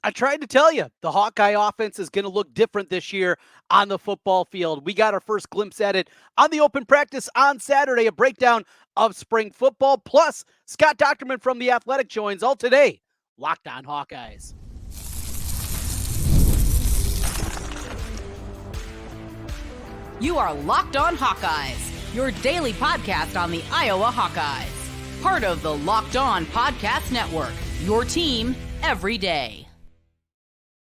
I tried to tell you, the Hawkeye offense is going to look different this year on the football field. We got our first glimpse at it on the open practice on Saturday, a breakdown of spring football. Plus, Scott Dochterman from The Athletic joins all today. Locked on Hawkeyes. You are Locked On Hawkeyes, your daily podcast on the Iowa Hawkeyes. Part of the Locked On Podcast Network, your team every day.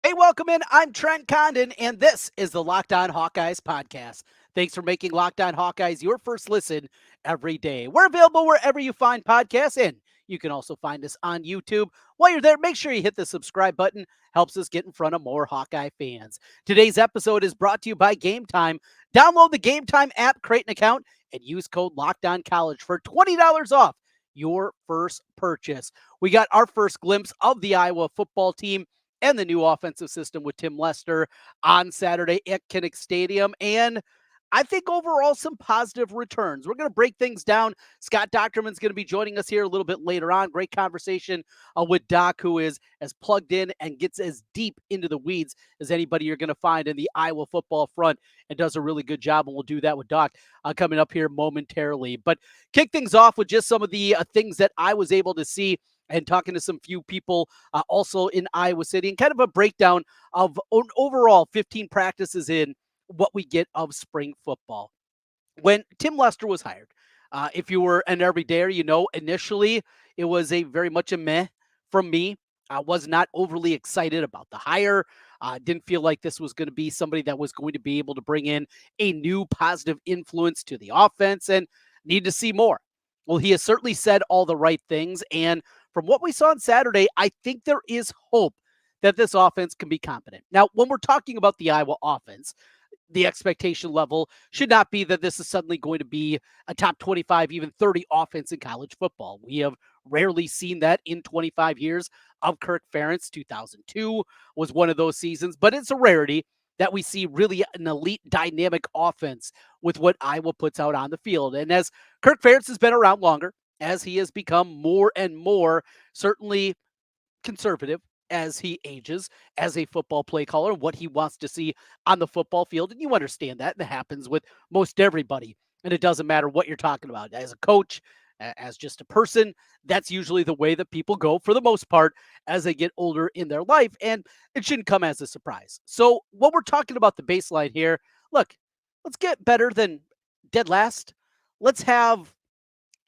Hey, welcome in. I'm Trent Condon, and this is the Locked On Hawkeyes podcast. Thanks for making Locked On Hawkeyes your first listen every day. We're available wherever you find podcasts, and you can also find us on YouTube. While you're there, make sure you hit the subscribe button. Helps us get in front of more Hawkeye fans. Today's episode is brought to you by Gametime. Download the Gametime app, create an account, and use code LOCKEDONCollege for $20 off your first purchase. We got our first glimpse of the Iowa football team and the new offensive system with Tim Lester on Saturday at Kinnick Stadium. And I think overall some positive returns. We're going to break things down. Scott Dochterman's going to be joining us here a little bit later on. Great conversation with Doc, who is as plugged in and gets as deep into the weeds as anybody you're going to find in the Iowa football front, and does a really good job. And we'll do that with Doc coming up here momentarily. But kick things off with just some of the things that I was able to see and talking to some few people also in Iowa City, and kind of a breakdown of overall 15 practices in what we get of spring football. When Tim Lester was hired, if you were an everydayer, you know, initially it was a very much a meh from me. I was not overly excited about the hire. Didn't feel like this was going to be somebody that was going to be able to bring in a new positive influence to the offense, and need to see more. Well, he has certainly said all the right things, and from what we saw on Saturday, I think there is hope that this offense can be competent. Now, when we're talking about the Iowa offense, the expectation level should not be that this is suddenly going to be a top 25, even 30 offense in college football. We have rarely seen that in 25 years of Kirk Ferentz. 2002 was one of those seasons, but it's a rarity that we see really an elite dynamic offense with what Iowa puts out on the field. And as Kirk Ferentz has been around longer, as he has become more and more certainly conservative as he ages as a football play caller, what he wants to see on the football field. And you understand that. That happens with most everybody. And it doesn't matter what you're talking about. As a coach, as just a person, that's usually the way that people go for the most part as they get older in their life. And it shouldn't come as a surprise. So when we're talking about the baseline here, look, let's get better than dead last. Let's have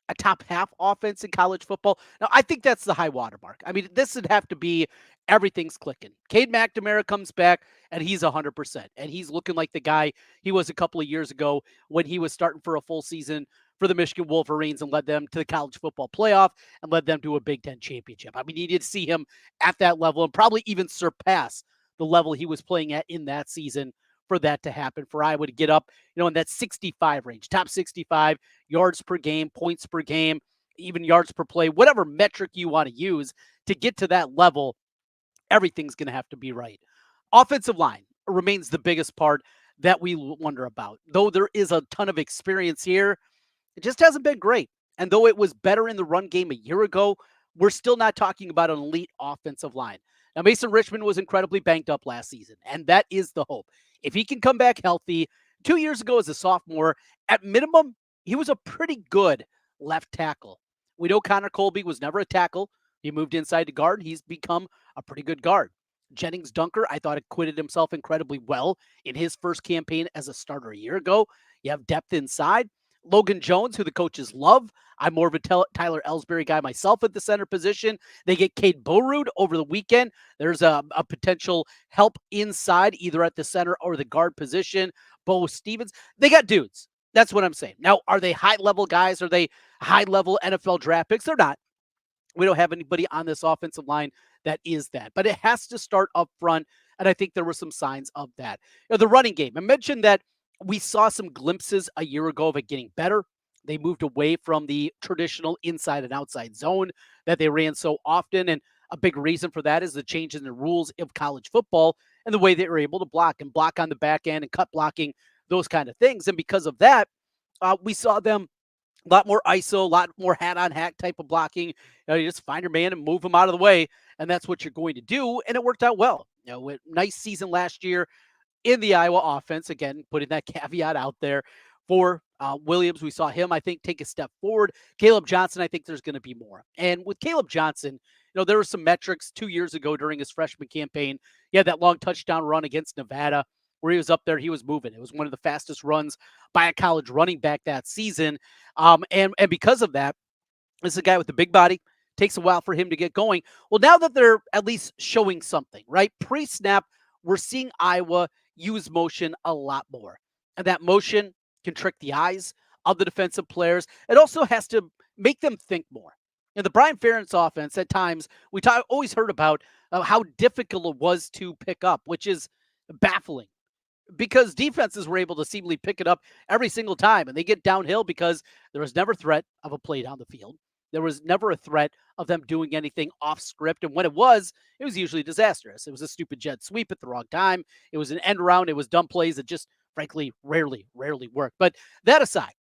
a top half offense in college football. Now, I think that's the high watermark. I mean, this would have to be everything's clicking. Cade McNamara comes back, and he's 100%. And he's looking like the guy he was a couple of years ago when he was starting for a full season for the Michigan Wolverines and led them to the college football playoff and led them to a Big Ten championship. I mean, you need to see him at that level and probably even surpass the level he was playing at in that season for that to happen, for Iowa to get up, in that 65 range, top 65 yards per game, points per game, even yards per play, whatever metric you want to use to get to that level. Everything's going to have to be right. Offensive line remains the biggest part that we wonder about. Though there is a ton of experience here, it just hasn't been great. And though it was better in the run game a year ago, we're still not talking about an elite offensive line. Now, Mason Richmond was incredibly banged up last season, and that is the hope. If he can come back healthy, 2 years ago as a sophomore, at minimum, he was a pretty good left tackle. We know Connor Colby was never a tackle. He moved inside to guard. He's become a pretty good guard. Jennings Dunker, I thought, acquitted himself incredibly well in his first campaign as a starter a year ago. You have depth inside. Logan Jones, who the coaches love. I'm more of a Tyler Ellsbury guy myself at the center position. They get Cade Borud over the weekend. There's a potential help inside, either at the center or the guard position. Bo Stevens. They got dudes. That's what I'm saying. Now, are they high-level guys? Are they high-level NFL draft picks? They're not. We don't have anybody on this offensive line that is that. But it has to start up front, and I think there were some signs of that. The running game. I mentioned that we saw some glimpses a year ago of it getting better. They moved away from the traditional inside and outside zone that they ran so often. And a big reason for that is the change in the rules of college football and the way they were able to block on the back end and cut blocking, those kind of things. And because of that, we saw them a lot more ISO, a lot more hat on hat type of blocking. You just find your man and move him out of the way. and that's what you're going to do. And it worked out well. With nice season last year in the Iowa offense. Again, putting that caveat out there for Williams. We saw him, I think, take a step forward. Caleb Johnson, I think there's going to be more. And with Caleb Johnson, there were some metrics 2 years ago during his freshman campaign. He had that long touchdown run against Nevada where he was up there. He was moving. It was one of the fastest runs by a college running back that season. And because of that, this is a guy with a big body. Takes a while for him to get going. Well, now that they're at least showing something, right? Pre-snap, we're seeing Iowa use motion a lot more. And that motion can trick the eyes of the defensive players. It also has to make them think more. In the Brian Ferentz offense, at times, always heard about how difficult it was to pick up, which is baffling because defenses were able to seemingly pick it up every single time, and they get downhill because there was never threat of a play down the field. There was never a threat of them doing anything off script, and when it was usually disastrous. It was a stupid jet sweep at the wrong time. It was an end around. It was dumb plays that just, frankly, rarely worked. But that aside,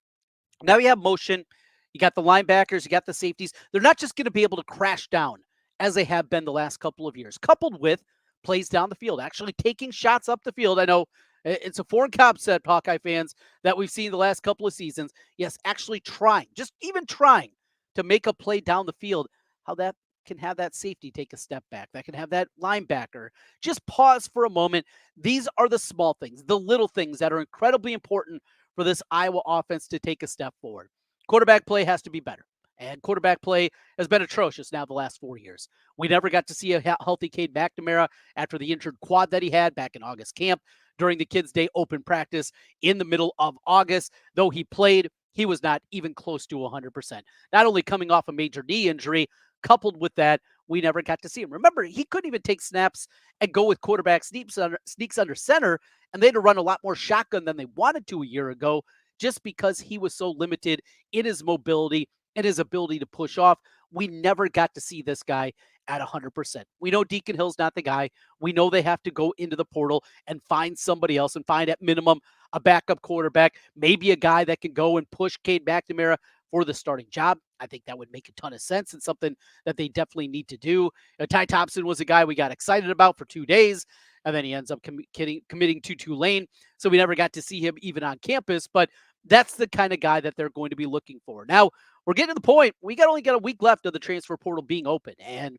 now you have motion. You got the linebackers. You got the safeties. They're not just going to be able to crash down as they have been the last couple of years, coupled with plays down the field, actually taking shots up the field. I know it's a foreign concept, Hawkeye fans, that we've seen the last couple of seasons. Yes, actually trying, just even trying to make a play down the field, how that can have that safety take a step back. That can have that linebacker just pause for a moment. These are the small things, the little things that are incredibly important for this Iowa offense to take a step forward. Quarterback play has to be better. And quarterback play has been atrocious now the last 4 years. We never got to see a healthy Cade McNamara after the injured quad that he had back in August camp during the Kids' Day open practice in the middle of August. Though he played, he was not even close to 100%. Not only coming off a major knee injury, coupled with that, we never got to see him. Remember, he couldn't even take snaps and go with quarterback sneaks under center, and they had to run a lot more shotgun than they wanted to a year ago just because he was so limited in his mobility and his ability to push off. We never got to see this guy at 100%. We know Deacon Hill's not the guy. We know they have to go into the portal and find somebody else and find at minimum a backup quarterback, maybe a guy that can go and push Cade McNamara for the starting job. I think that would make a ton of sense and something that they definitely need to do. Ty Thompson was a guy we got excited about for 2 days, and then he ends up committing to Tulane, so we never got to see him even on campus, but that's the kind of guy that they're going to be looking for. Now, we're getting to the point, only got a week left of the transfer portal being open, and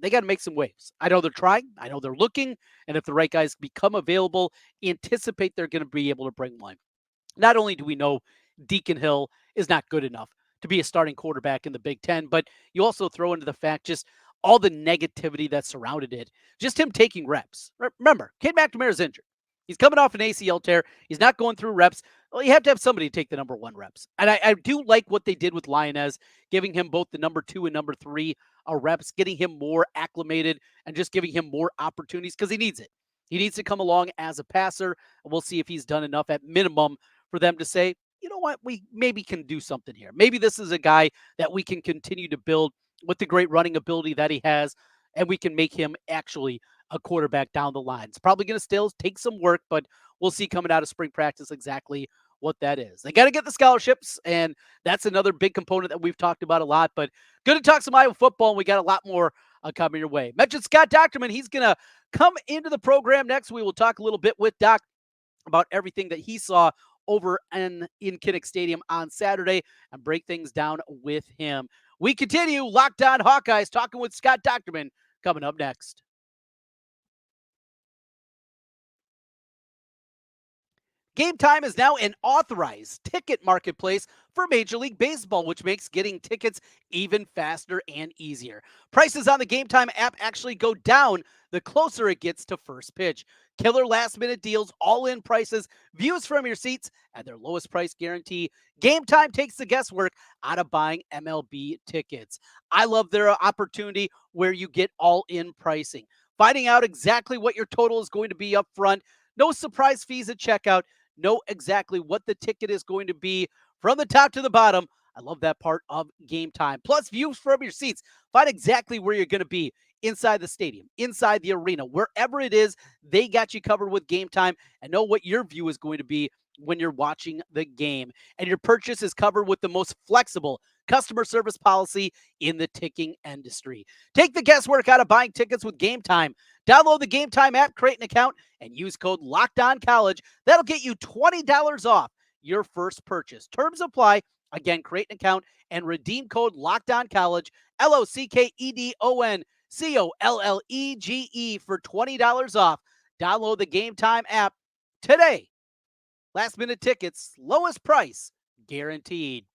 they got to make some waves. I know they're trying. I know they're looking, and if the right guys become available, anticipate they're going to be able to bring one. Not only do we know Deacon Hill is not good enough to be a starting quarterback in the Big Ten, but you also throw into the fact just all the negativity that surrounded it. Just him taking reps. Remember, Cade McNamara is injured. He's coming off an ACL tear. He's not going through reps. Well, you have to have somebody to take the number 1 reps. And I do like what they did with Lionez, giving him both the number 2 and number 3 reps, getting him more acclimated and just giving him more opportunities because he needs it. He needs to come along as a passer, and we'll see if he's done enough at minimum for them to say, you know what, we maybe can do something here. Maybe this is a guy that we can continue to build with the great running ability that he has, and we can make him actually a quarterback down the line. It's probably going to still take some work, but we'll see coming out of spring practice exactly what that is. They got to get the scholarships, and that's another big component that we've talked about a lot, but good to talk some Iowa football, and we got a lot more coming your way. Mentioned Scott Dochterman. He's going to come into the program next. We will talk a little bit with Doc about everything that he saw over in Kinnick Stadium on Saturday and break things down with him. We continue Locked On Hawkeyes, talking with Scott Dochterman coming up next. Gametime is now an authorized ticket marketplace for Major League Baseball, which makes getting tickets even faster and easier. Prices on the Gametime app actually go down the closer it gets to first pitch. Killer last-minute deals, all-in prices, views from your seats, and their lowest price guarantee. Gametime takes the guesswork out of buying MLB tickets. I love their opportunity where you get all-in pricing. Finding out exactly what your total is going to be up front, no surprise fees at checkout, know exactly what the ticket is going to be from the top to the bottom. I love that part of Gametime. Plus, views from your seats. Find exactly where you're going to be inside the stadium, inside the arena, wherever it is, they got you covered with Gametime and know what your view is going to be when you're watching the game. And your purchase is covered with the most flexible customer service policy in the ticking industry. Take the guesswork out of buying tickets with Gametime. Download the Gametime app, create an account, and use code LOCKEDONCollege. That'll get you $20 off your first purchase. Terms apply. Again, create an account and redeem code LOCKEDONCollege, LOCKEDONCOLLEGE for $20 off. Download the Gametime app today. Last minute tickets, lowest price guaranteed.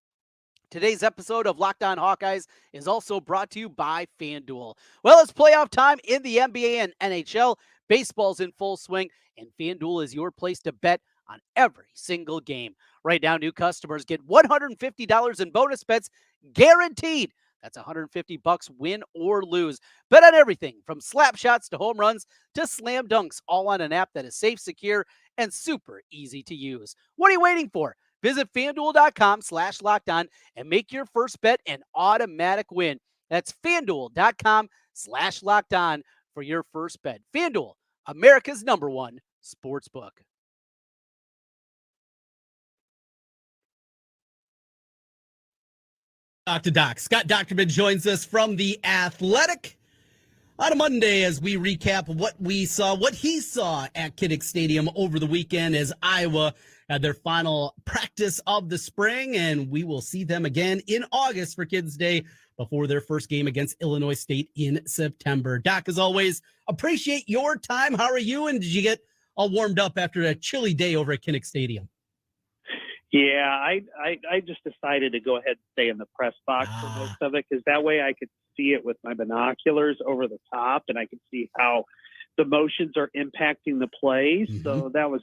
Today's episode of Locked On Hawkeyes is also brought to you by FanDuel. Well, it's playoff time in the NBA and NHL. Baseball's in full swing, and FanDuel is your place to bet on every single game. Right now, new customers get $150 in bonus bets guaranteed. That's $150 win or lose. Bet on everything from slap shots to home runs to slam dunks, all on an app that is safe, secure, and super easy to use. What are you waiting for? Visit FanDuel.com/lockedon and make your first bet an automatic win. That's FanDuel.com/lockedon for your first bet. FanDuel, America's #1 sportsbook. Dr. Doc. Scott Dochterman joins us from The Athletic on a Monday as we recap what he saw at Kinnick Stadium over the weekend as Iowa had their final practice of the spring, and we will see them again in August for Kids Day before their first game against Illinois State in September. Doc, as always, appreciate your time. How are you, and did you get all warmed up after a chilly day over at Kinnick Stadium? Yeah, I just decided to go ahead and stay in the press box for most of it, because that way I could see it with my binoculars over the top, and I could see how the motions are impacting the plays. Mm-hmm. So that was,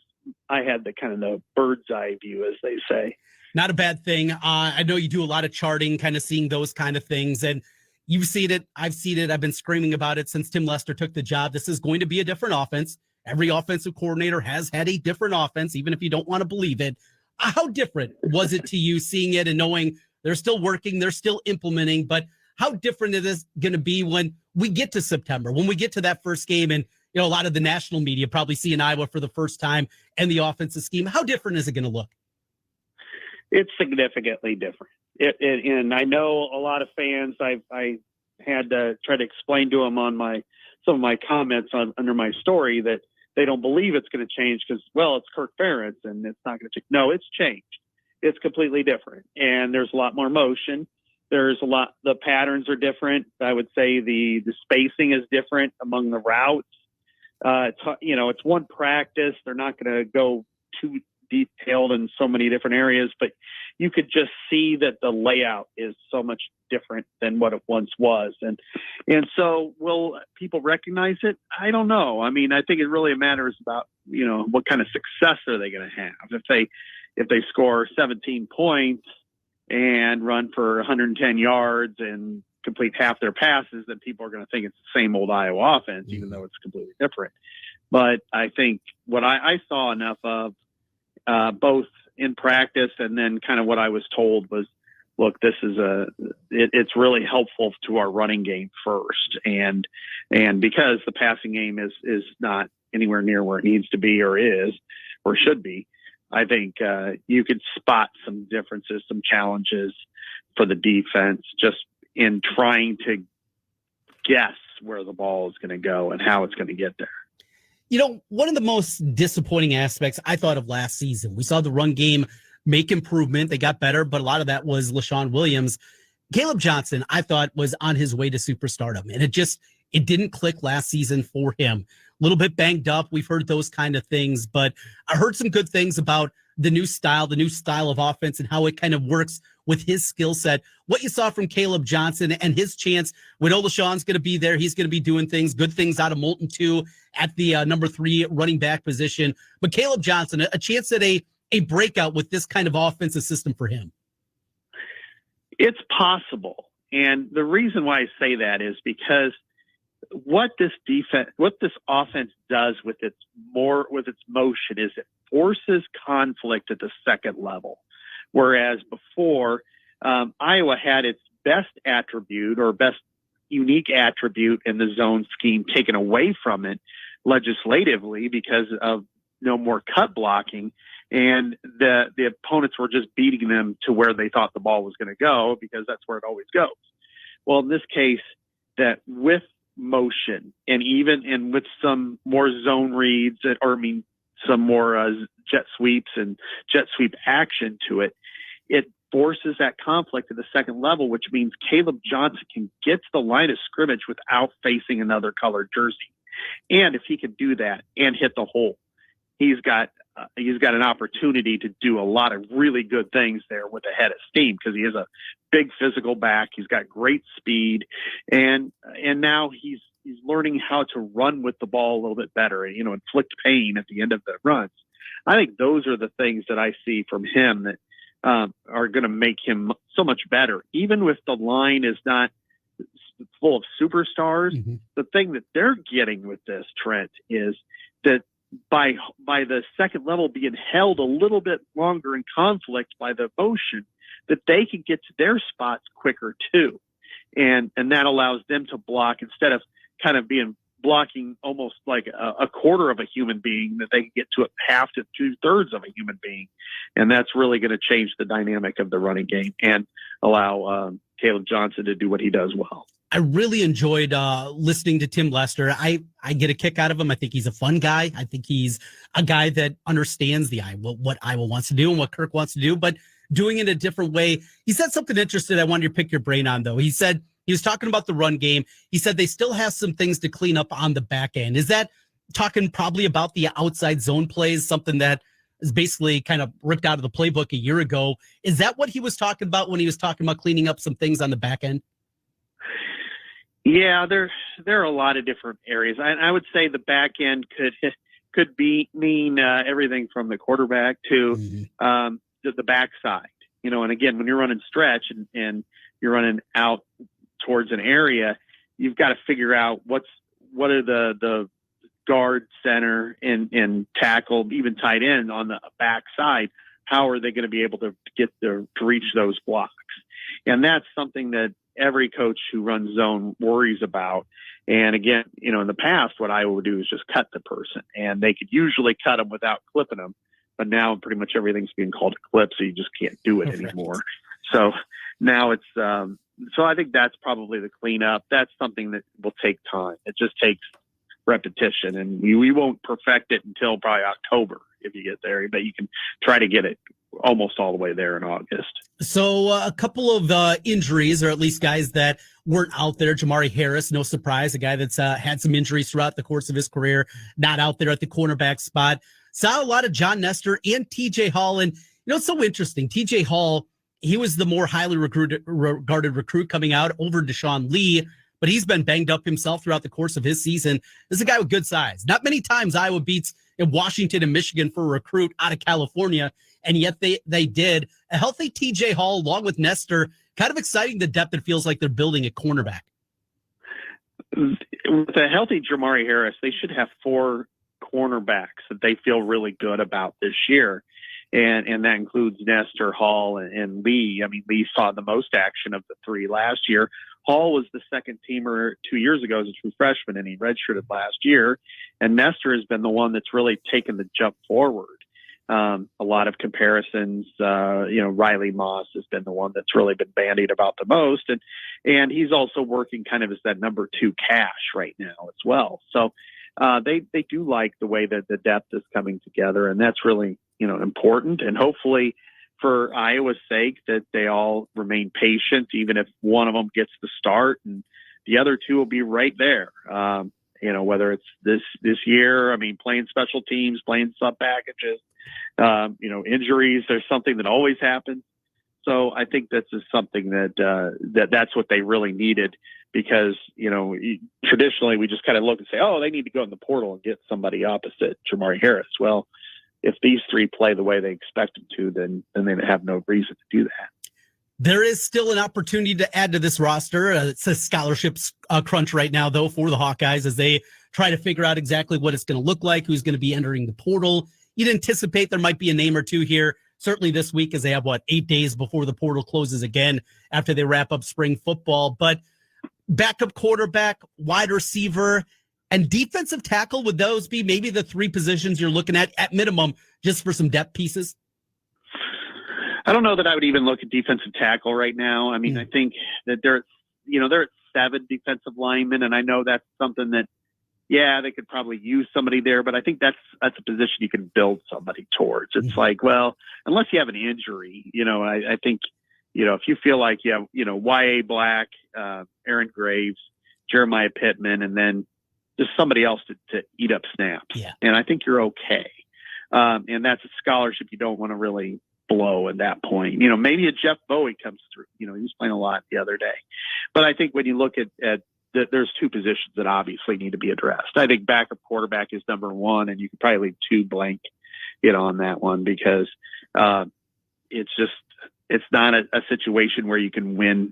I had the kind of the bird's eye view, as they say. Not a bad thing. I know you do a lot of charting, kind of seeing those kind of things, and you've seen it. I've seen it. I've been screaming about it since Tim Lester took the job. This is going to be a different offense. Every offensive coordinator has had a different offense, even if you don't want to believe it. How different was it to you seeing it and knowing they're still working, they're still implementing, but how different is this going to be when we get to September, when we get to that first game and, you know, a lot of the national media probably seeing Iowa for the first time and the offensive scheme? How different is it going to look? It's significantly different. And I know a lot of fans, I had to try to explain to them on some of my comments under my story that they don't believe it's going to change because, well, it's Kirk Ferentz and it's not going to change. No, it's changed. It's completely different. And there's a lot more motion. The patterns are different. I would say the spacing is different among the routes. It's one practice. They're not going to go too detailed in so many different areas, but you could just see that the layout is so much different than what it once was. And so will people recognize it? I don't know. I mean, I think it really matters about, what kind of success are they going to have? If they score 17 points and run for 110 yards and complete half their passes, then people are going to think it's the same old Iowa offense, even though it's completely different. But I think what I saw enough of, both in practice and then kind of what I was told was, look, this is it's really helpful to our running game first. And because the passing game is not anywhere near where it needs to be or should be, I think you could spot some differences, some challenges for the defense just in trying to guess where the ball is going to go and how it's going to get there. One of the most disappointing aspects I thought of last season, we saw the run game make improvement. They got better, but a lot of that was LaShawn Williams. Caleb Johnson, I thought, was on his way to superstardom, and it didn't click last season for him. A little bit banged up. We've heard those kind of things, but I heard some good things about the new style of offense and how it kind of works with his skill set. What you saw from Caleb Johnson and his chance, we know LaShawn's going to be there. He's going to be doing good things out of Moulton too at the number 3 running back position. But Caleb Johnson, a chance at a breakout with this kind of offensive system for him. It's possible. And the reason why I say that is because what this offense does with its motion is it forces conflict at the second level. Whereas before, Iowa had its best attribute or best unique attribute in the zone scheme taken away from it legislatively because of no more cut blocking. and the opponents were just beating them to where they thought the ball was going to go, because that's where it always goes. Well, in this case, that with motion and with some more zone reads, some more jet sweeps and jet sweep action to it, it forces that conflict at the second level, which means Caleb Johnson can get to the line of scrimmage without facing another colored jersey. And if he can do that and hit the hole, he's got an opportunity to do a lot of really good things there with a head of steam, because he is a big physical back. He's got great speed, and now he's learning how to run with the ball a little bit better and, inflict pain at the end of the runs. I think those are the things that I see from him that are going to make him so much better. Even if the line is not full of superstars, the thing that they're getting with this, Trent, is that by the second level being held a little bit longer in conflict by the motion, that they can get to their spots quicker too. And that allows them to block, instead of kind of blocking almost like a quarter of a human being, that they can get to half to 2/3 of a human being. And that's really going to change the dynamic of the running game and allow Caleb Johnson to do what he does well. I really enjoyed listening to Tim Lester. I get a kick out of him. I think he's a fun guy. I think he's a guy that understands what Iowa wants to do and what Kirk wants to do, but doing it a different way. He said something interesting I wanted to pick your brain on, though. He said he was talking about the run game. He said they still have some things to clean up on the back end. Is that talking probably about the outside zone plays, something that is basically kind of ripped out of the playbook a year ago? Is that what he was talking about when he was talking about cleaning up some things on the back end? Yeah, there are a lot of different areas. I would say the back end could mean everything from the quarterback to the backside. And again, when you're running stretch and you're running out towards an area, you've got to figure out what are the guard, center, and tackle, even tight end on the backside. How are they going to be able to to reach those blocks? And that's something that every coach who runs zone worries about. And again, in the past, what Iowa would do is just cut the person, and they could usually cut them without clipping them. But now pretty much everything's being called a clip, so you just can't do it anymore. So now it's, so I think that's probably the cleanup. That's something that will take time. It just takes repetition, and we won't perfect it until probably October if you get there, but you can try to get it almost all the way there in August. So a couple of injuries, or at least guys that weren't out there. Jamari Harris, no surprise, a guy that's had some injuries throughout the course of his career, not out there at the cornerback spot. Saw a lot of John Nestor and TJ Hall. And, it's so interesting. TJ Hall, he was the more highly regarded recruit coming out over Deshaun Lee, but he's been banged up himself throughout the course of his season. This is a guy with good size. Not many times Iowa beats in Washington and Michigan for a recruit out of California, and yet they did. A healthy TJ Hall along with Nestor, kind of exciting the depth it feels like they're building at cornerback. With a healthy Jamari Harris, they should have 4 cornerbacks that they feel really good about this year. And that includes Nestor, Hall, and Lee. I mean, Lee saw the most action of the 3 last year. Hall was the second teamer 2 years ago as a true freshman, and he redshirted last year. And Nestor has been the one that's really taken the jump forward. A lot of comparisons, Riley Moss has been the one that's really been bandied about the most. And he's also working kind of as that number 2 cash right now as well. So they do like the way that the depth is coming together, and that's really, important. And hopefully for Iowa's sake that they all remain patient, even if one of them gets the start and the other 2 will be right there. Whether it's this year, playing special teams, playing sub packages, injuries, there's something that always happens. So I think this is something that's what they really needed, because, traditionally we just kind of look and say, oh, they need to go in the portal and get somebody opposite Jamari Harris. Well, if these 3 play the way they expect them to, then they have no reason to do that. There is still an opportunity to add to this roster. It's a scholarships crunch right now, though, for the Hawkeyes as they try to figure out exactly what it's going to look like, who's going to be entering the portal. You'd anticipate there might be a name or 2 here, certainly this week, as they have, 8 days before the portal closes again after they wrap up spring football. But backup quarterback, wide receiver, And defensive tackle, would those be maybe the three positions you're looking at minimum, just for some depth pieces? I don't know that I would even look at defensive tackle right now. I mean, I think that they're at 7 defensive linemen, and I know that's something that, yeah, they could probably use somebody there, but I think that's a position you can build somebody towards. It's like, well, unless you have an injury, I think, if you feel like you have, Y.A. Black, Aaron Graves, Jeremiah Pittman, and then just somebody else to eat up snaps. Yeah. And I think you're okay. And that's a scholarship you don't want to really blow at that point. Maybe a Jeff Bowie comes through. He was playing a lot the other day. But I think when you look at there's 2 positions that obviously need to be addressed. I think backup quarterback is number 1, and you can probably leave 2 blank, on that one, because it's not a situation where you can win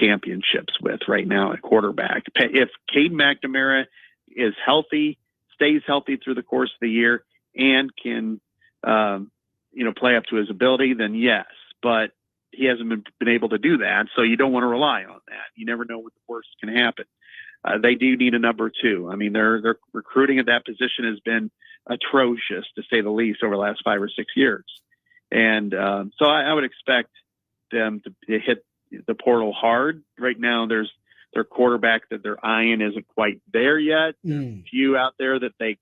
championships with right now at quarterback. If Caden McNamara is healthy, stays healthy through the course of the year, and can, play up to his ability, then yes. But he hasn't been able to do that, so you don't want to rely on that. You never know what the worst can happen. They do need a number 2. I mean, their recruiting at that position has been atrocious, to say the least, over the last 5 or 6 years. And so I would expect them to hit the portal hard. Right now, their quarterback that they're eyeing isn't quite there yet. There's a few out there that they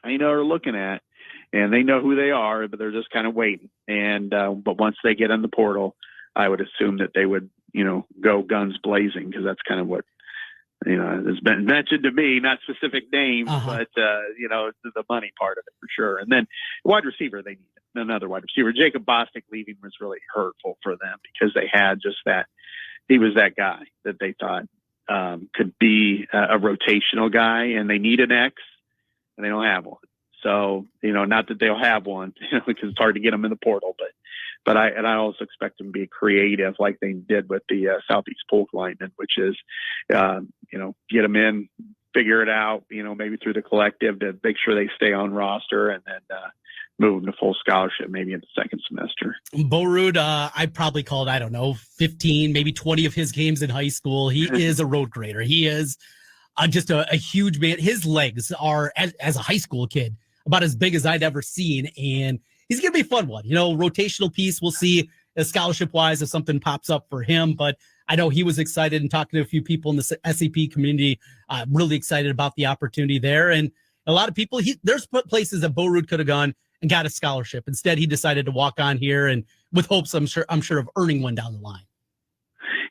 kind of are looking at, and they know who they are, but they're just kind of waiting. And but once they get in the portal, I would assume that they would, go guns blazing, because that's kind of what, has been mentioned to me, not specific names, but, the money part of it for sure. And then wide receiver, they need another wide receiver. Jacob Bostic leaving was really hurtful for them, because they had just that. He was that guy that they thought could be a rotational guy, and they need an X, and they don't have one. So, not that they'll have one, because it's hard to get them in the portal, but I also expect them to be creative, like they did with the Southeast Polk linemen, which is, get them in, figure it out, maybe through the collective to make sure they stay on roster, and then move them to full scholarship maybe in the second semester. Bo Ruud, I probably called, 15, maybe 20 of his games in high school. He is a road grader. He is just a huge man. His legs are, as a high school kid, about as big as I'd ever seen. And he's going to be a fun one. Rotational piece. We'll see scholarship-wise if something pops up for him. But I know he was excited, and talking to a few people in the SCP community, really excited about the opportunity there. And a lot of people, there's places that Bo Ruud could have gone and got a scholarship. Instead, he decided to walk on here, and with hopes, I'm sure, of earning one down the line.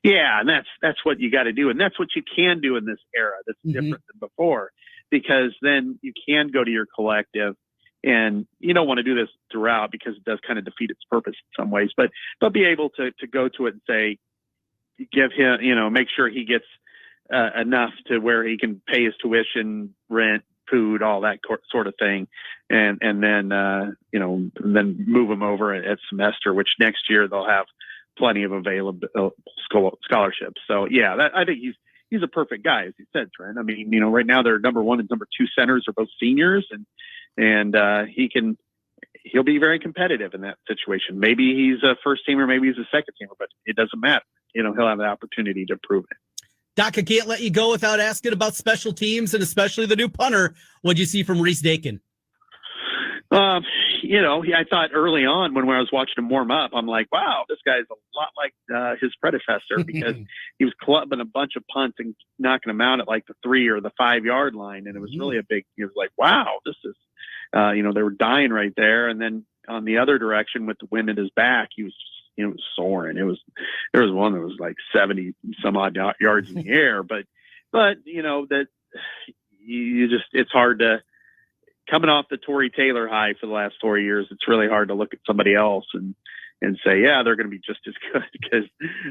Yeah, and that's what you got to do, and that's what you can do in this era. That's different than before, because then you can go to your collective, and you don't want to do this throughout, because it does kind of defeat its purpose in some ways. But be able to go to it and say, give him, make sure he gets enough to where he can pay his tuition, rent, food, all that sort of thing, and then then move him over at semester, which next year they'll have plenty of available scholarships. So yeah, I think he's a perfect guy, as you said, Trent. I mean, right now their number 1 and number 2 centers are both seniors, and he'll be very competitive in that situation. Maybe he's a first teamer, maybe he's a second teamer, but it doesn't matter. He'll have the opportunity to prove it. Doc, I can't let you go without asking about special teams, and especially the new punter. What'd you see from Reese Dakin? I thought early on when I was watching him warm up, I'm like, wow, this guy's a lot like his predecessor, because he was clubbing a bunch of punts and knocking them out at like the 3 or the 5 yard line. And it was really it was like, wow, this is, they were dying right there. And then on the other direction with the wind at his back, he was soaring. There was one that was like 70 some odd yards in the air, but that it's hard to, coming off the Torrey Taylor high for the last 4 years, it's really hard to look at somebody else and say, yeah, they're going to be just as good, because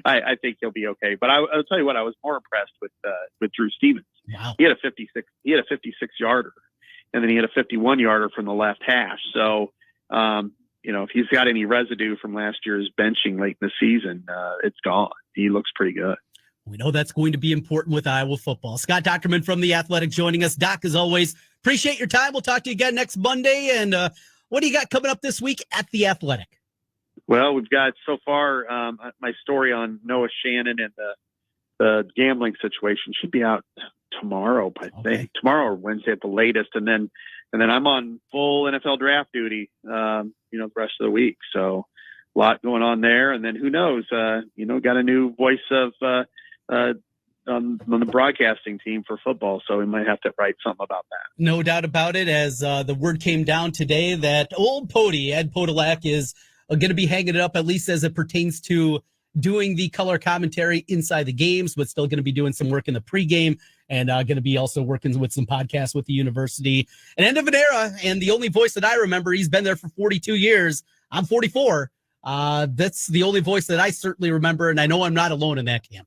I think he'll be okay. But I'll tell you what, I was more impressed with Drew Stevens. Wow. He had a 56 yarder, and then he had a 51 yarder from the left hash. So, if he's got any residue from last year's benching late in the season, it's gone. He looks pretty good. We know that's going to be important with Iowa football. Scott Dochterman from The Athletic joining us. Doc, as always, appreciate your time. We'll talk to you again next Monday. And what do you got coming up this week at The Athletic? Well, we've got so far my story on Noah Shannon and the gambling situation should be out tomorrow, I think. Okay. Tomorrow or Wednesday at the latest. And then I'm on full NFL draft duty, the rest of the week. So a lot going on there. And then who knows, got a new voice of, on the broadcasting team for football. So we might have to write something about that. No doubt about it, as the word came down today that old Pody, Ed Podolak, is going to be hanging it up, at least as it pertains to doing the color commentary inside the games, but still going to be doing some work in the pregame and going to be also working with some podcasts with the university. An end of an era, and the only voice that I remember, he's been there for 42 years. I'm 44. That's the only voice that I certainly remember, and I know I'm not alone in that camp.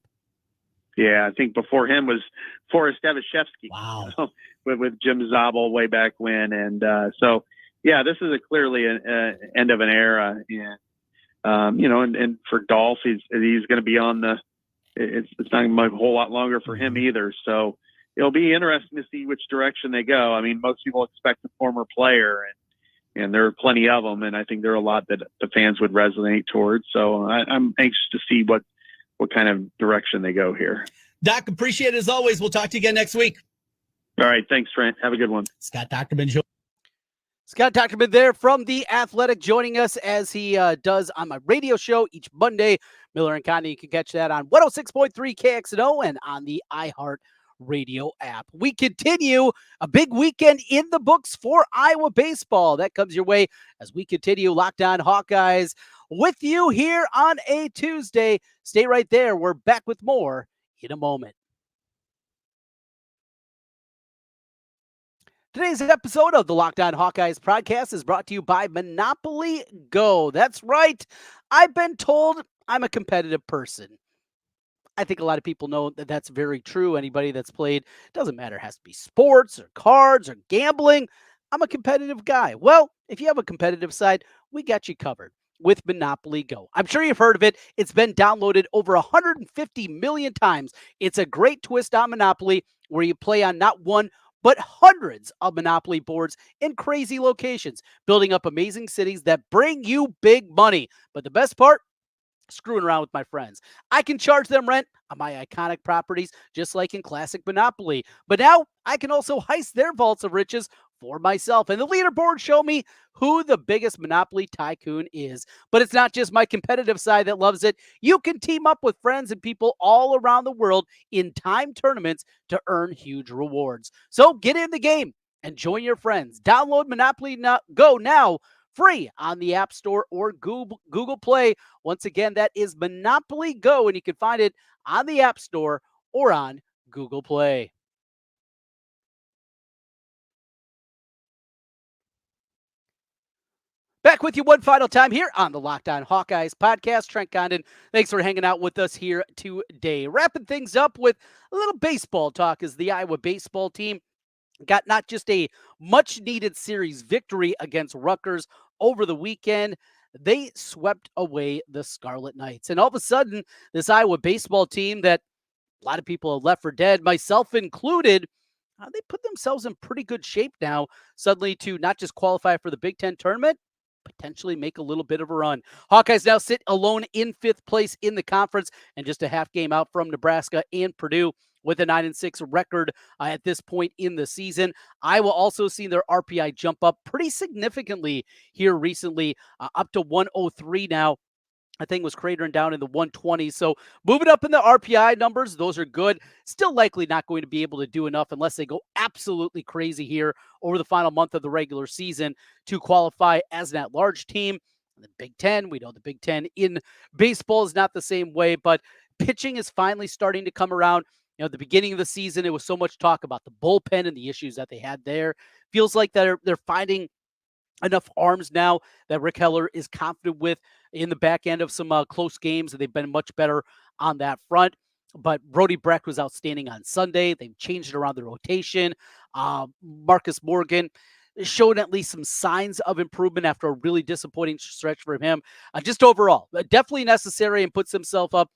Yeah, I think before him was Forrest Evashevsky. Wow. With Jim Zabel way back when. And this is clearly an end of an era. And for Dolph, he's going to be on it's not a whole lot longer for him either. So it'll be interesting to see which direction they go. I mean, most people expect a former player, and there are plenty of them. And I think there are a lot that the fans would resonate towards. So I'm anxious to see what kind of direction they go here. Doc, appreciate it as always. We'll talk to you again next week. All right. Thanks, Trent. Have a good one. Scott Dochterman. Scott Dochterman there from The Athletic, joining us as he does on my radio show each Monday. Miller and Condon, you can catch that on 106.3 KXNO and on the iHeart Radio app. We continue a big weekend in the books for Iowa baseball. That comes your way as we continue Locked On Hawkeyes with you here on a Tuesday. Stay right there. We're back with more in a moment. Today's episode of the Locked On Hawkeyes podcast is brought to you by Monopoly Go. That's right. I've been told I'm a competitive person. I think a lot of people know that that's very true. Anybody that's played, doesn't matter, it has to be sports or cards or gambling. I'm a competitive guy. Well, if you have a competitive side, we got you covered with Monopoly Go. I'm sure you've heard of it. It's been downloaded over 150 million times. It's a great twist on Monopoly where you play on not one, but hundreds of Monopoly boards in crazy locations, building up amazing cities that bring you big money. But the best part, screwing around with my friends. I can charge them rent on my iconic properties, just like in classic Monopoly. But now I can also heist their vaults of riches for myself. And the leaderboards show me who the biggest Monopoly tycoon is. But it's not just my competitive side that loves it. You can team up with friends and people all around the world in timed tournaments to earn huge rewards. So get in the game and join your friends. Download Monopoly Go now, free on the App Store or Google Play. Once again, that is Monopoly Go, and you can find it on the App Store or on Google Play. Back with you one final time here on the Locked On Hawkeyes podcast. Trent Condon, thanks for hanging out with us here today. Wrapping things up with a little baseball talk as the Iowa baseball team got not just a much-needed series victory against Rutgers over the weekend, they swept away the Scarlet Knights. And all of a sudden, this Iowa baseball team that a lot of people have left for dead, myself included, they put themselves in pretty good shape now, suddenly to not just qualify for the Big Ten tournament, potentially make a little bit of a run. Hawkeyes now sit alone in fifth place in the conference and just a half game out from Nebraska and Purdue with a 9-6 record at this point in the season. Iowa also seen their RPI jump up pretty significantly here recently, up to 103 now. I think was cratering down in the 120s. So moving up in the RPI numbers, those are good. Still likely not going to be able to do enough unless they go absolutely crazy here over the final month of the regular season to qualify as an at-large team. The Big Ten, we know the Big Ten in baseball is not the same way, but pitching is finally starting to come around. You know, at the beginning of the season, it was so much talk about the bullpen and the issues that they had there. Feels like they're finding enough arms now that Rick Heller is confident with in the back end of some close games, and they've been much better on that front. But Brody Brecht was outstanding on Sunday. They've changed it around the rotation. Marcus Morgan showed at least some signs of improvement after a really disappointing stretch for him. Just overall, definitely necessary, and puts himself up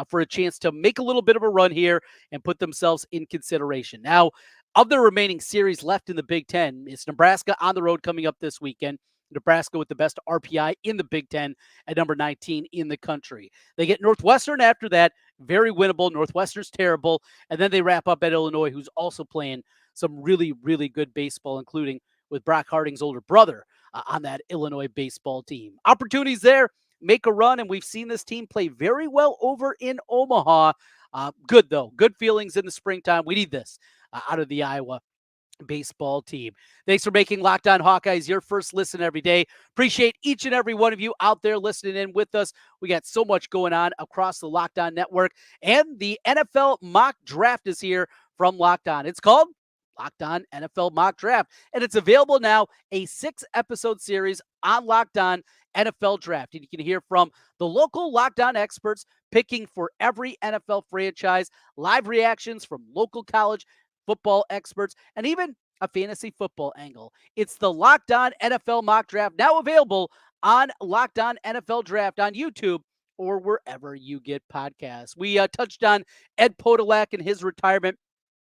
for a chance to make a little bit of a run here and put themselves in consideration. Now, of the remaining series left in the Big Ten, it's Nebraska on the road coming up this weekend. Nebraska with the best RPI in the Big Ten at number 19 in the country. They get Northwestern after that, very winnable. Northwestern's terrible. And then they wrap up at Illinois, who's also playing some really, really good baseball, including with Brock Harding's older brother on that Illinois baseball team. Opportunities there, make a run, and we've seen this team play very well over in Omaha. Good, though. Good feelings in the springtime. We need this out of the Iowa baseball team. Thanks for making Locked On Hawkeyes your first listen every day. Appreciate each and every one of you out there listening in with us. We got so much going on across the Locked On network, and the NFL mock draft is here from Locked On. It's called Locked On NFL Mock Draft, and it's available now, a 6-episode series on Locked On NFL Draft. And you can hear from the local Locked On experts picking for every NFL franchise, live reactions from local college football experts, and even a fantasy football angle. It's the Locked On NFL Mock Draft, now available on Locked On NFL Draft on YouTube or wherever you get podcasts. We touched on Ed Podolak and his retirement.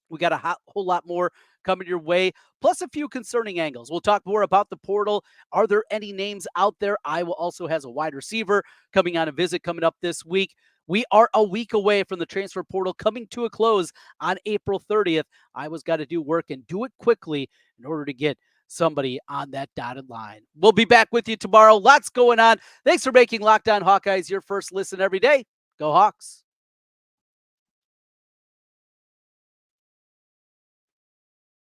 We got a whole lot more coming your way, plus a few concerning angles. We'll talk more about the portal. Are there any names out there? Iowa also has a wide receiver coming on a visit coming up this week. We are a week away from the transfer portal coming to a close on April 30th. Iowa's got to do work and do it quickly in order to get somebody on that dotted line. We'll be back with you tomorrow. Lots going on. Thanks for making Locked On Hawkeyes your first listen every day. Go Hawks.